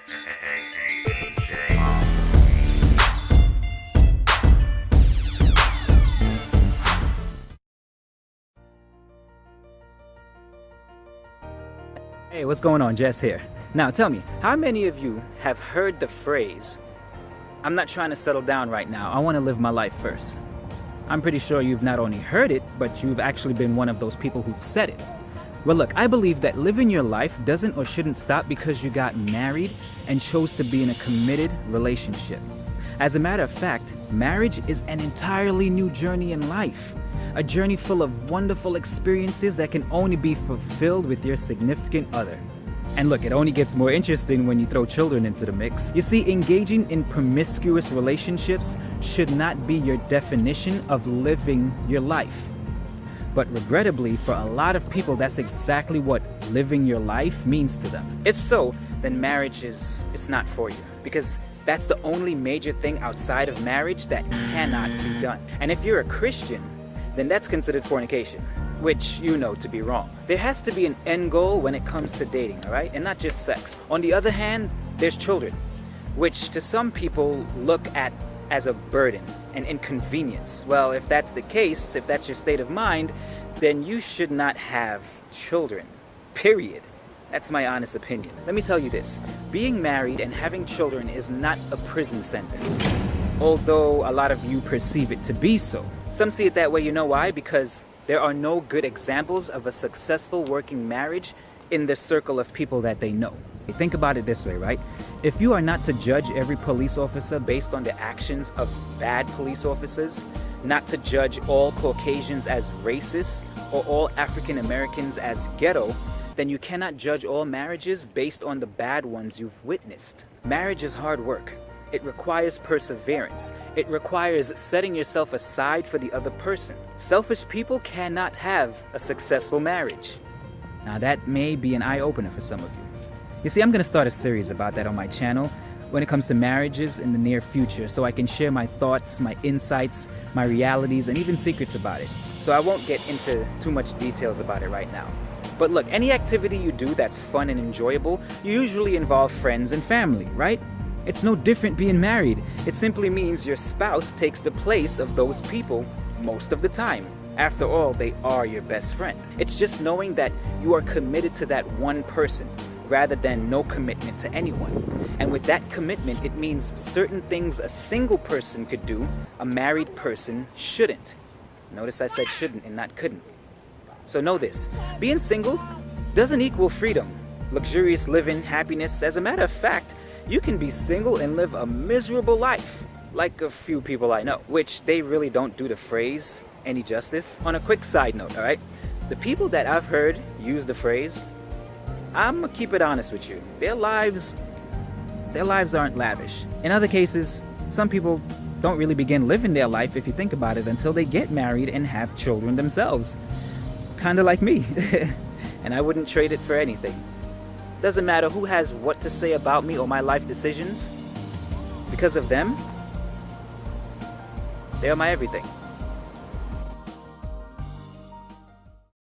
Hey, what's going on? Jess here. Now tell me, how many of you have heard the phrase, "I'm not trying to settle down right now, I want to live my life first"? I'm pretty sure you've not only heard it, but you've actually been one of those people who've said it. Well look, I believe that living your life doesn't or shouldn't stop because you got married and chose to be in a committed relationship. As a matter of fact, marriage is an entirely new journey in life. A journey full of wonderful experiences that can only be fulfilled with your significant other. And look, it only gets more interesting when you throw children into the mix. You see, engaging in promiscuous relationships should not be your definition of living your life. But regrettably, for a lot of people, that's exactly what living your life means to them. If so, then marriage it's not for you. Because that's the only major thing outside of marriage that cannot be done. And if you're a Christian, then that's considered fornication, which you know to be wrong. There has to be an end goal when it comes to dating, all right? And not just sex. On the other hand, there's children, which to some people look at as a burden, an inconvenience. Well, if that's the case, if that's your state of mind, then you should not have children, period. That's my honest opinion. Let me tell you this, being married and having children is not a prison sentence, although a lot of you perceive it to be so. Some see it that way, you know why? Because there are no good examples of a successful working marriage in the circle of people that they know. Think about it this way, right? If you are not to judge every police officer based on the actions of bad police officers, not to judge all Caucasians as racist or all African Americans as ghetto, then you cannot judge all marriages based on the bad ones you've witnessed. Marriage is hard work. It requires perseverance. It requires setting yourself aside for the other person. Selfish people cannot have a successful marriage. Now that may be an eye-opener for some of you. You see, I'm going to start a series about that on my channel when it comes to marriages in the near future, so I can share my thoughts, my insights, my realities, and even secrets about it. So I won't get into too much details about it right now. But look, any activity you do that's fun and enjoyable usually involve friends and family, right? It's no different being married. It simply means your spouse takes the place of those people most of the time. After all, they are your best friend. It's just knowing that you are committed to that one person rather than no commitment to anyone. And with that commitment, it means certain things a single person could do, a married person shouldn't. Notice I said shouldn't and not couldn't. So know this, being single doesn't equal freedom, luxurious living, happiness. As a matter of fact, you can be single and live a miserable life, like a few people I know, which they really don't do the phrase any justice. On a quick side note, all right? The people that I've heard use the phrase, I'm gonna keep it honest with you, their lives aren't lavish. In other cases, some people don't really begin living their life, if you think about it, until they get married and have children themselves. Kinda like me. And I wouldn't trade it for anything. Doesn't matter who has what to say about me or my life decisions. Because of them, they are my everything.